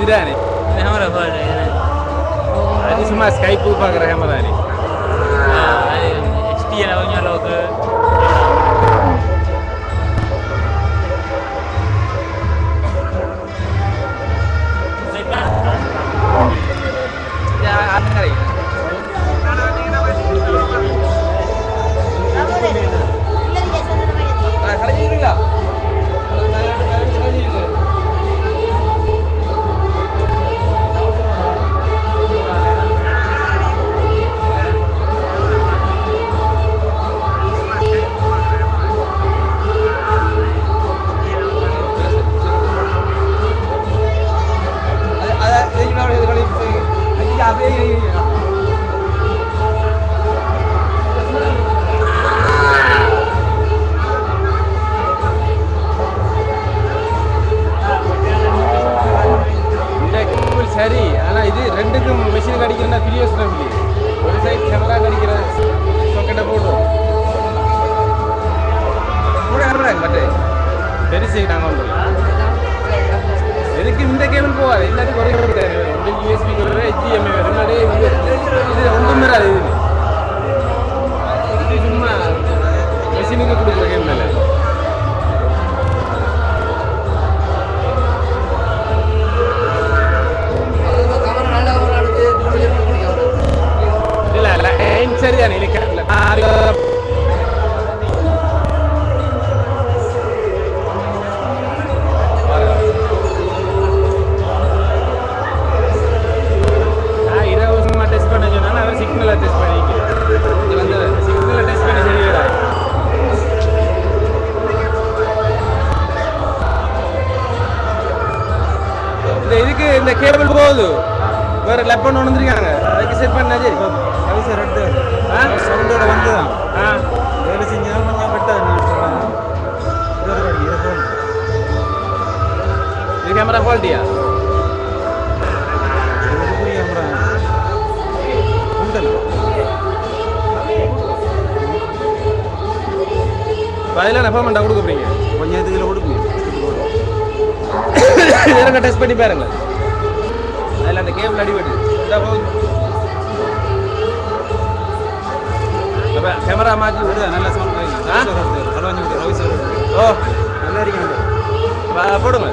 இதுதானே கேமரா பாரு அது சும்மா ஸ்கைப்பு பார்க்குற கேமரா தானே HDR கொஞ்சம் அளவுக்கு சரி ஆனால் இது ரெண்டுக்கும் மிஷின் அடிக்கிறதுனா பிரியோஸ் நம்பி ஒரு சைட் கேமரா அடிக்கிற சொக்கெட்டை போடுவோம் கூட மட்டே பெருசு நாங்கள் வந்துடும் எதுக்கு இந்த கேபிள் போகாது எல்லாத்தையும் குறைய உங்களுக்கு யூஎஸ்பி கொடுக்குற HDMI முன்னாடியே இது ஒன்றும் வராது இது சும்மா மிஷினுக்கு கொடுக்குற கேபிள் இல்லை சரிதானே இல்லை டெஸ்ட் பண்ண சொன்னா அவர் சிக்னலை டெஸ்ட் பண்ணிக்கிறேன் இது வந்து சிக்னலை டெஸ்ட் பண்ணி செய்கிறார் இந்த இதுக்கு இந்த கேபிள் போகுது வேற லெப்பன் ஒன்று வந்துருக்காங்க அதுக்கு செட் பண்ணா சரி சார் எடுத்து சவுண்டோட வந்து தான் வேலை செஞ்சாலும் கொஞ்சம் பெட்டர் இது கேமரா குவாலிட்டியா கேமரா பதிலாக நெஃபர்மெண்ட்டாக கொடுக்க போறீங்க கொஞ்சம் இதுல கொடுப்பீங்க இதெல்லாம் டெஸ்ட் பண்ணி பாருங்க அதில் அந்த கேபிள் அடிபட்டு அப்போ கேமரா மாற்றி விடுதா நல்ல சவுண்ட் ஓ நல்லா இருக்கீங்க போடுங்க